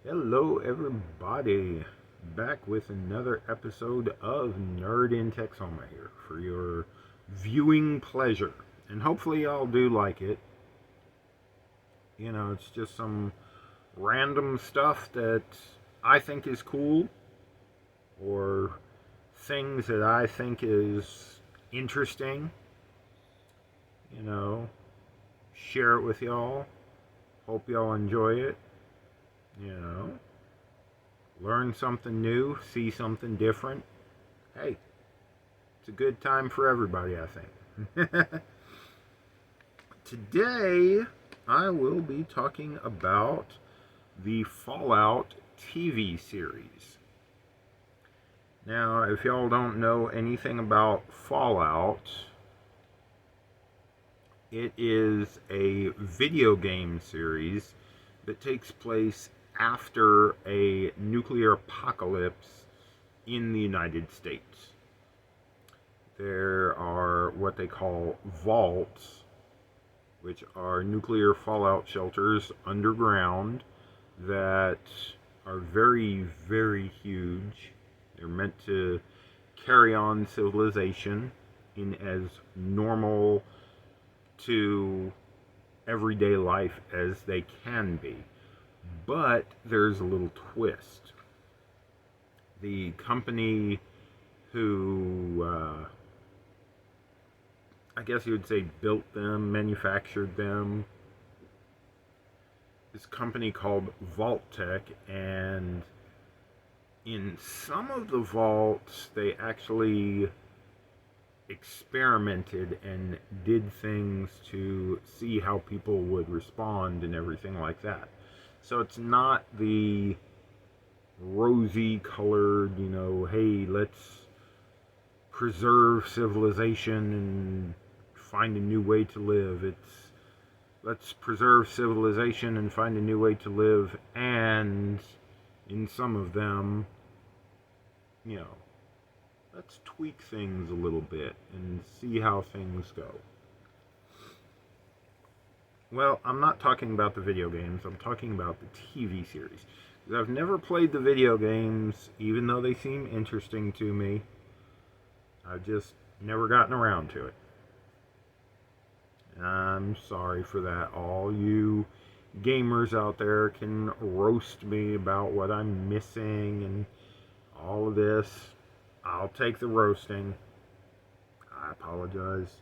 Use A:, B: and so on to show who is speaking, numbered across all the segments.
A: Hello, everybody. Back with another episode of Nerd in Texoma here for your viewing pleasure. And hopefully, y'all do like it. It's just some random stuff that I think is cool or things that I think is interesting. You know, share it with y'all. Hope y'all enjoy it. You know, learn something new, see something different. Hey, it's a good time for everybody, I think. Today, I will be talking about the Fallout TV series. Now, if y'all don't know anything about Fallout, it is a video game series that takes place after a nuclear apocalypse in the United States. There are what they call vaults, which are nuclear fallout shelters underground that are very, very huge. They're meant to carry on civilization in as normal to everyday life as they can be. But there's a little twist. The company who, I guess you would say, built them, manufactured them, this company called Vault-Tec, and in some of the vaults, they actually experimented and did things to see how people would respond and everything like that. So it's not the rosy colored, hey, let's preserve civilization and find a new way to live. It's let's preserve civilization and find a new way to live, and in some of them, you know, let's tweak things a little bit and see how things go. Well, I'm not talking about the video games, I'm talking about the TV series. I've never played the video games, even though they seem interesting to me. I've just never gotten around to it. I'm sorry for that. All you gamers out there can roast me about what I'm missing and all of this. I'll take the roasting. I apologize.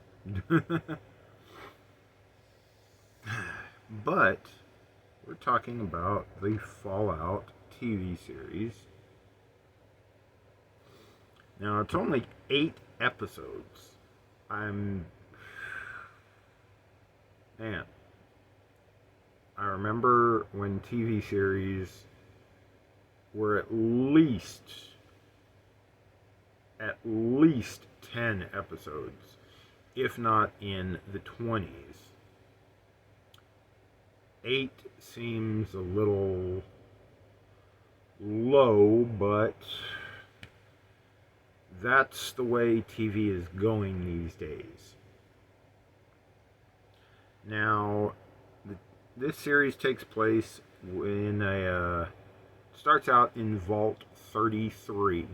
A: But we're talking about the Fallout TV series. Now, it's only 8 episodes. Man, I remember when TV series were at least 10 episodes, if not in the 20s. 8 seems a little low, but that's the way TV is going these days. Now, this series takes place in starts out in Vault 33.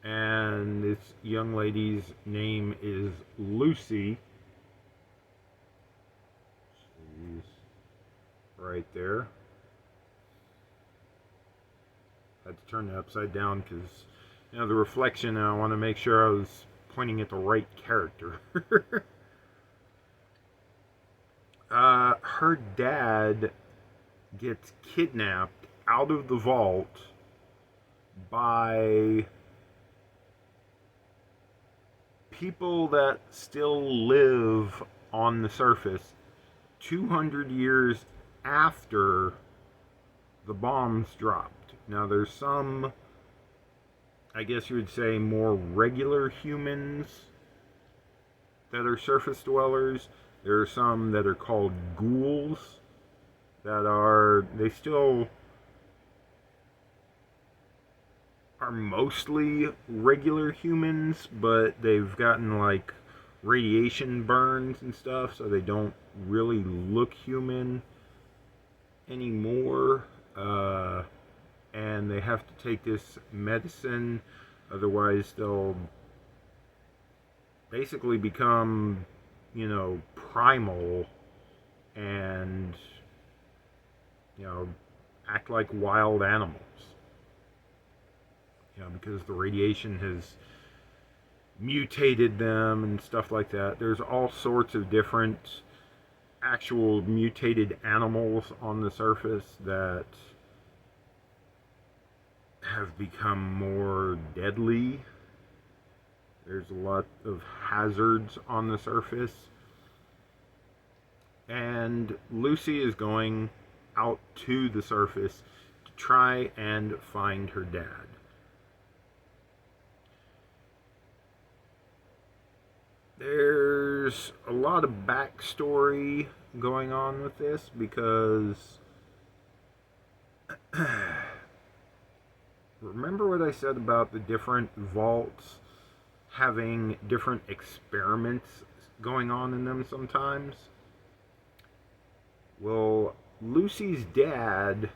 A: And this young lady's name is Lucy. She's right there. Had to turn it upside down because, the reflection, and I want to make sure I was pointing at the right character. Her dad gets kidnapped out of the vault by people that still live on the surface 200 years after the bombs dropped. Now, there's some, I guess you would say, more regular humans that are surface dwellers. There are some that are called ghouls they still are mostly regular humans, but they've gotten like radiation burns and stuff, so they don't really look human anymore. and they have to take this medicine, otherwise they'll basically become, primal and, act like wild animals. Because the radiation has mutated them and stuff like that. There's all sorts of different actual mutated animals on the surface that have become more deadly. There's a lot of hazards on the surface. And Lucy is going out to the surface to try and find her dad. There's a lot of backstory going on with this because remember what I said about the different vaults having different experiments going on in them sometimes? Well, Lucy's dad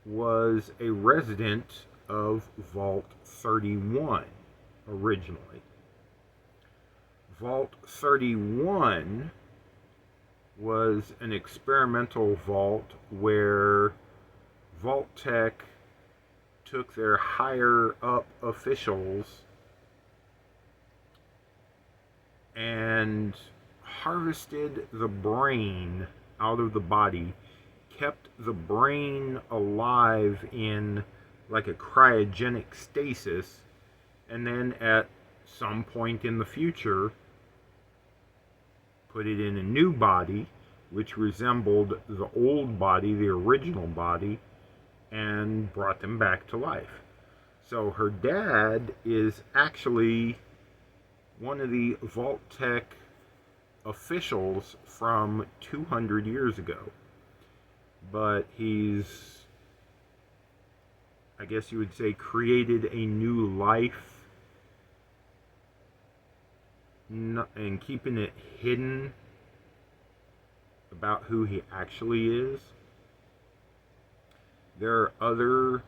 A: was a resident of Vault 31 originally. Vault 31 was an experimental vault where Vault Tech took their higher up officials and harvested the brain out of the body, kept the brain alive in like a cryogenic stasis, and then at some point in the future put it in a new body which resembled the old body, the original body, and brought them back to life. So her dad is actually one of the Vault Tech officials from 200 years ago. But he's, I guess you would say, created a new life and keeping it hidden about who he actually is. There are other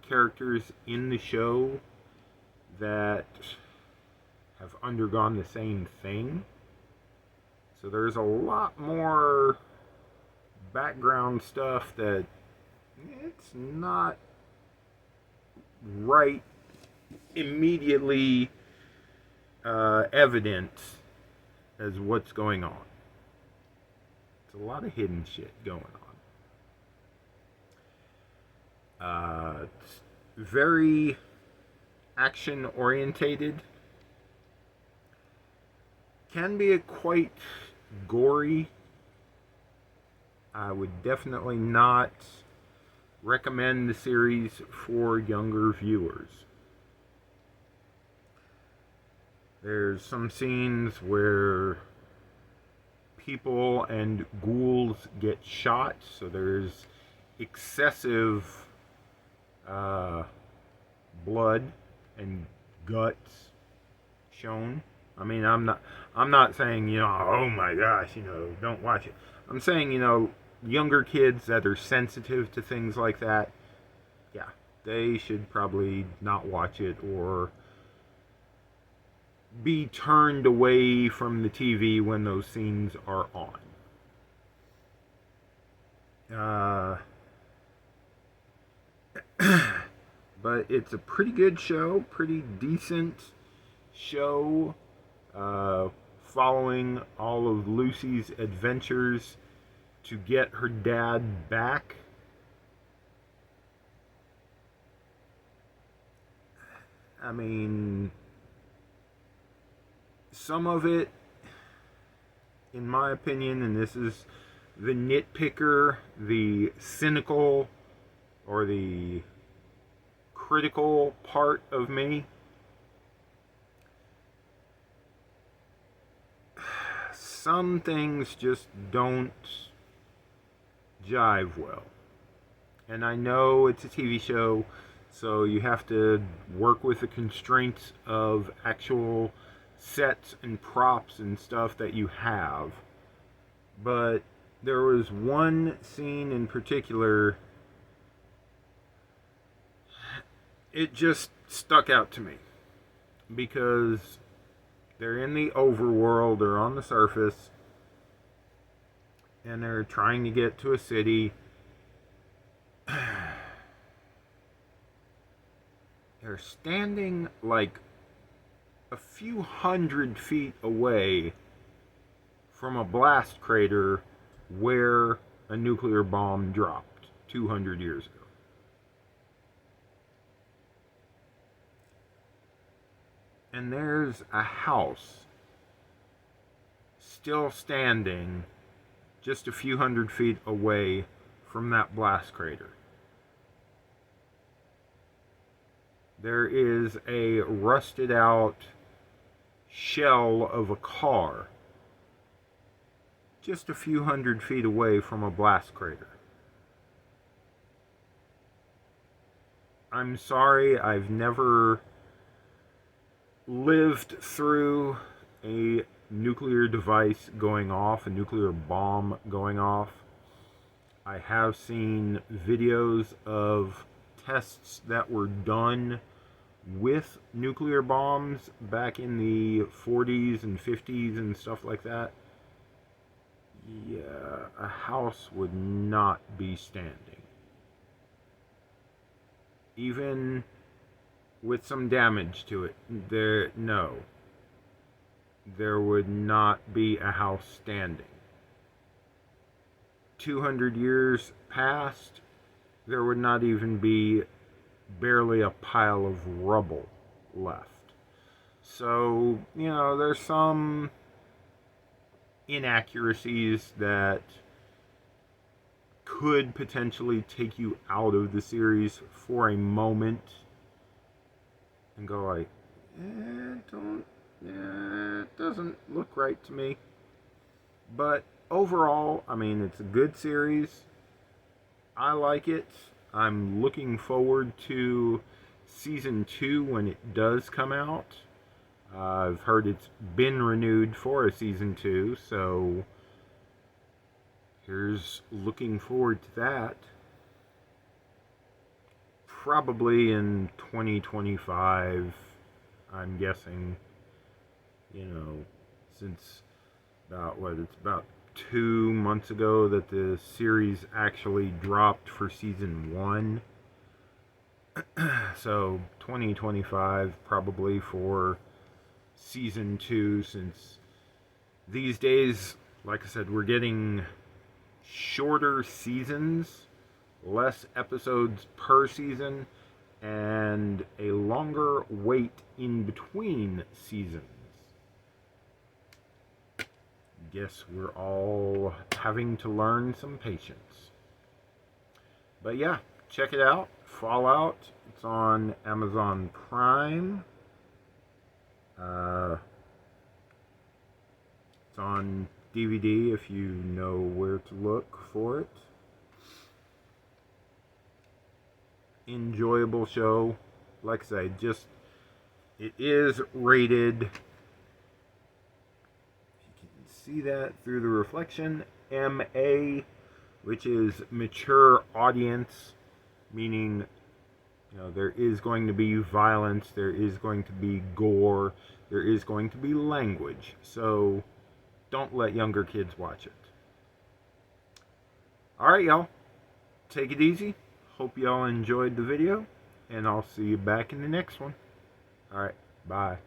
A: characters in the show that have undergone the same thing. So there's a lot more background stuff that it's not right immediately evident as what's going on. It's a lot of hidden shit going on. It's very action orientated. Can be quite gory. I would definitely not recommend the series for younger viewers. There's some scenes where people and ghouls get shot, so there's excessive blood and guts shown. I mean, I'm not saying, oh my gosh, don't watch it. I'm saying, younger kids that are sensitive to things like that, yeah, they should probably not watch it or be turned away from the TV when those scenes are on. But it's a pretty good show, pretty decent show, following all of Lucy's adventures to get her dad back. I mean, some of it, in my opinion, and this is the nitpicker, the cynical, or the critical part of me, some things just don't jive well. And I know it's a TV show, so you have to work with the constraints of actual sets and props and stuff that you have. But there was one scene in particular, it just stuck out to me because they're in the overworld, they're on the surface, and they're trying to get to a city. They're standing like a few hundred feet away from a blast crater where a nuclear bomb dropped 200 years ago. And there's a house still standing just a few hundred feet away from that blast crater. There is a rusted out shell of a car just a few hundred feet away from a blast crater. I'm sorry, I've never lived through a nuclear device going off, a nuclear bomb going off. I have seen videos of tests that were done with nuclear bombs back in the 40s and 50s and stuff like that. Yeah, a house would not be standing. Even with some damage to it, there would not be a house standing. 200 years past, there would not even be barely a pile of rubble left. So, there's some inaccuracies that could potentially take you out of the series for a moment and go like, it doesn't look right to me. But overall, it's a good series. I like it. I'm looking forward to season 2 when it does come out. I've heard it's been renewed for a season 2, so here's looking forward to that. Probably in 2025, I'm guessing, since it's about 2 months ago that the series actually dropped for season 1. So 2025 probably for season 2, since these days, like I said, we're getting shorter seasons, less episodes per season, and a longer wait in between seasons. Guess we're all having to learn some patience. But yeah, check it out. Fallout. It's on Amazon Prime. It's on DVD if you know where to look for it. Enjoyable show. Like I say, it is rated, see that through the reflection, MA, which is mature audience, meaning there is going to be violence, there is going to be gore, there is going to be language, so don't let younger kids watch it. Alright, y'all, take it easy. Hope y'all enjoyed the video, and I'll see you back in the next one. Alright, bye.